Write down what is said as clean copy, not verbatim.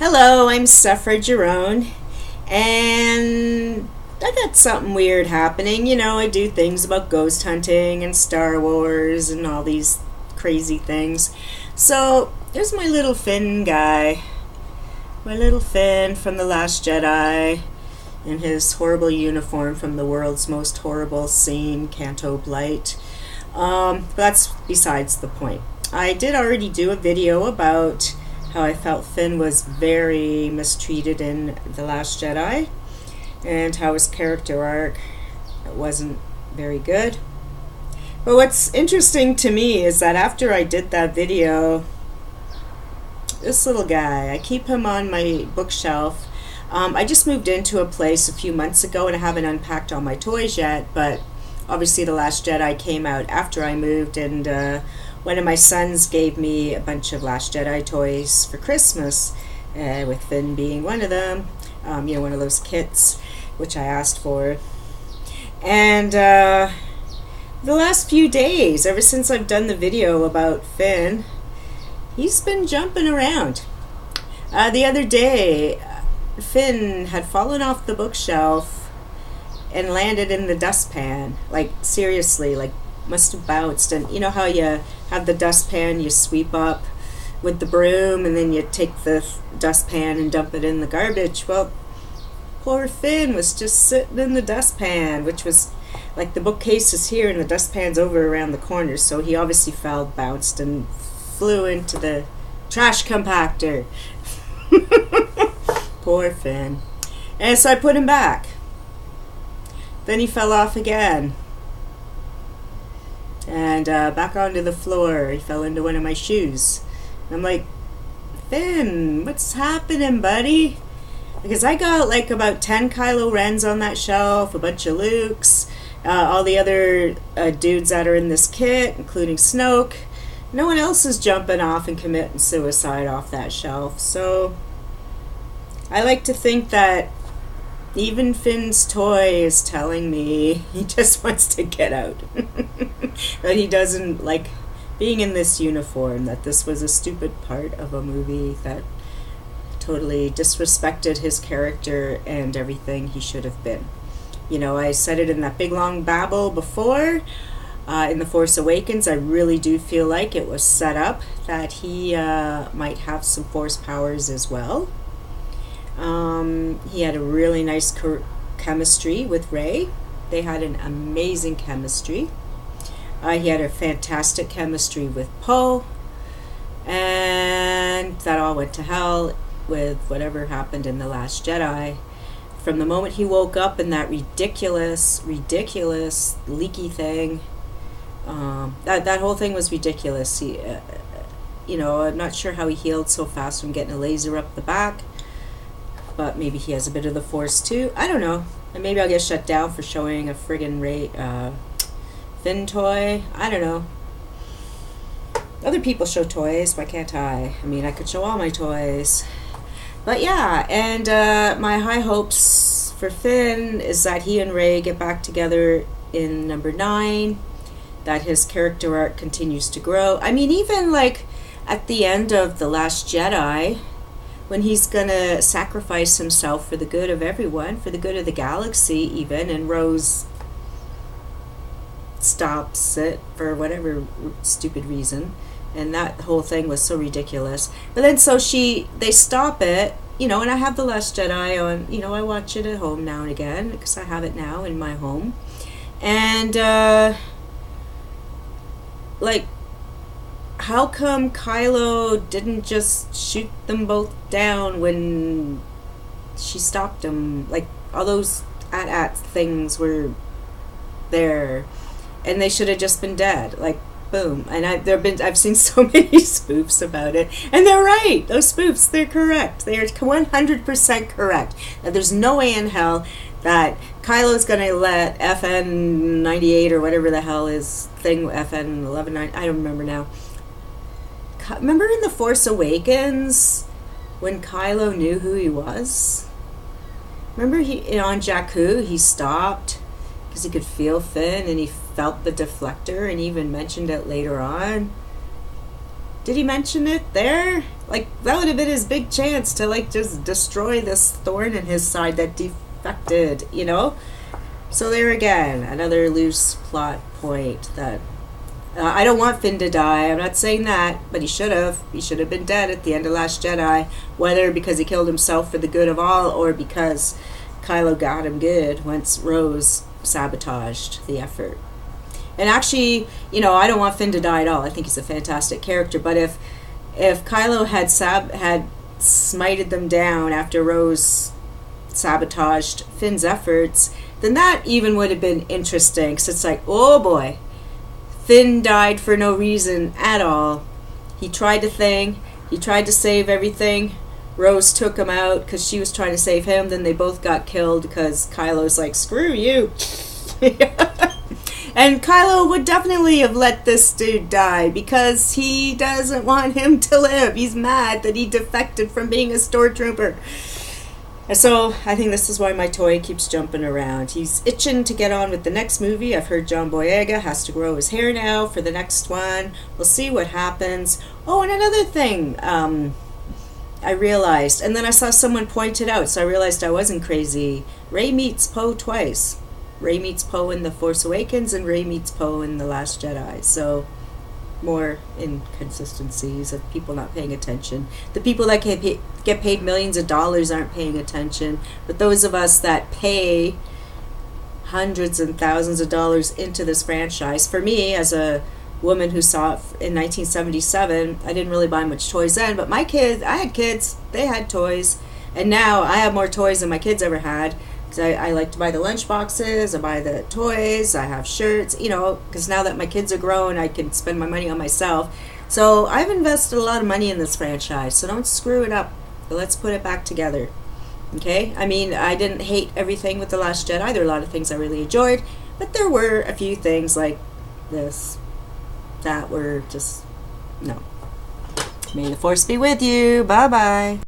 Hello, I'm Suffer Jerome, and I got something weird happening. You know, I do things about ghost hunting and Star Wars and all these crazy things. So, there's my little Finn guy. My little Finn from The Last Jedi in his horrible uniform from the world's most horrible scene, Canto Blight. That's besides the point. I did already do a video about how I felt Finn was very mistreated in The Last Jedi and how his character arc wasn't very good. But what's interesting to me is that after I did that video, this little guy, I keep him on my bookshelf. I just moved into a place a few months ago and I haven't unpacked all my toys yet, but obviously The Last Jedi came out after I moved, and one of my sons gave me a bunch of Last Jedi toys for Christmas, with Finn being one of them, one of those kits, which I asked for. And the last few days, ever since I've done the video about Finn, he's been jumping around. The other day, Finn had fallen off the bookshelf and landed in the dustpan. Like, seriously, like, must have bounced. And you know how you have the dustpan you sweep up with the broom and then you take the dustpan and dump it in the garbage? Well, poor Finn was just sitting in the dustpan, which was like the bookcase is here and the dustpan's over around the corner, so he obviously fell, bounced, and flew into the trash compactor. Poor Finn. And so I put him back. Then he fell off again. And back onto the floor. He fell into one of my shoes. And I'm like, Finn, what's happening, buddy? Because I got like about 10 Kylo Rens on that shelf, a bunch of Lukes, all the other dudes that are in this kit, including Snoke. No one else is jumping off and committing suicide off that shelf. So I like to think that even Finn's toy is telling me he just wants to get out. That he doesn't like being in this uniform, that this was a stupid part of a movie that totally disrespected his character and everything he should have been. You know, I said it in that big long babble before. In The Force Awakens, I really do feel like it was set up that he might have some Force powers as well. He had a really nice chemistry with Rey. They had an amazing chemistry. He had a fantastic chemistry with Poe, and that all went to hell with whatever happened in The Last Jedi. From the moment he woke up in that ridiculous leaky thing, that whole thing was ridiculous. He, I'm not sure how he healed so fast from getting a laser up the back. But maybe he has a bit of the Force too. I don't know. And maybe I'll get shut down for showing a friggin' Finn toy. I don't know. Other people show toys. Why can't I? I mean, I could show all my toys. But yeah, and my high hopes for Finn is that he and Rey get back together in number 9. That his character arc continues to grow. I mean, even like at the end of The Last Jedi, when he's gonna sacrifice himself for the good of everyone, for the good of the galaxy even, and Rose stops it for whatever stupid reason, and that whole thing was so ridiculous. But then they stop it, and I have The Last Jedi on, I watch it at home now and again, because I have it now in my home. And how come Kylo didn't just shoot them both down when she stopped him? Like, all those AT-AT things were there, and they should have just been dead. Like, boom. And I've seen so many spoofs about it, and they're right. Those spoofs, they're correct. They are 100% correct. Now, there's no way in hell that Kylo's gonna let FN 98 or whatever the hell his thing, FN 11, I don't remember now. Remember in The Force Awakens when Kylo knew who he was? Remember on Jakku he stopped because he could feel Finn and he felt the deflector, and he even mentioned it later on. Did he mention it there? Like, that would have been his big chance to, like, just destroy this thorn in his side that defected, you know? So there again, another loose plot point that I don't want Finn to die. I'm not saying that, but he should have. He should have been dead at the end of Last Jedi, whether because he killed himself for the good of all or because Kylo got him good once Rose sabotaged the effort. And actually, you know, I don't want Finn to die at all. I think he's a fantastic character. But if Kylo had smited them down after Rose sabotaged Finn's efforts, then that even would have been interesting. Because it's like, oh boy, Finn died for no reason at all. He tried to he tried to save everything. Rose took him out because she was trying to save him. Then they both got killed because Kylo's like, screw you. And Kylo would definitely have let this dude die because he doesn't want him to live. He's mad that he defected from being a stormtrooper. And so I think this is why my toy keeps jumping around. He's itching to get on with the next movie. I've heard John Boyega has to grow his hair now for the next one. We'll see what happens. Oh, and another thing I realized, and then I saw someone point it out, so I realized I wasn't crazy. Rey meets Poe twice. Rey meets Poe in The Force Awakens and Rey meets Poe in The Last Jedi. So more inconsistencies of people not paying attention. The people that get paid millions of dollars aren't paying attention, but those of us that pay hundreds and thousands of dollars into this franchise, for me as a woman who saw it in 1977, I didn't really buy much toys then, but my kids, I had kids, they had toys, and now I have more toys than my kids ever had. I like to buy the lunch boxes, I buy the toys, I have shirts, you know, because now that my kids are grown, I can spend my money on myself. So I've invested a lot of money in this franchise, so don't screw it up. Let's put it back together. Okay? I mean, I didn't hate everything with The Last Jedi. There are a lot of things I really enjoyed, but there were a few things like this that were just, no. May the Force be with you. Bye-bye.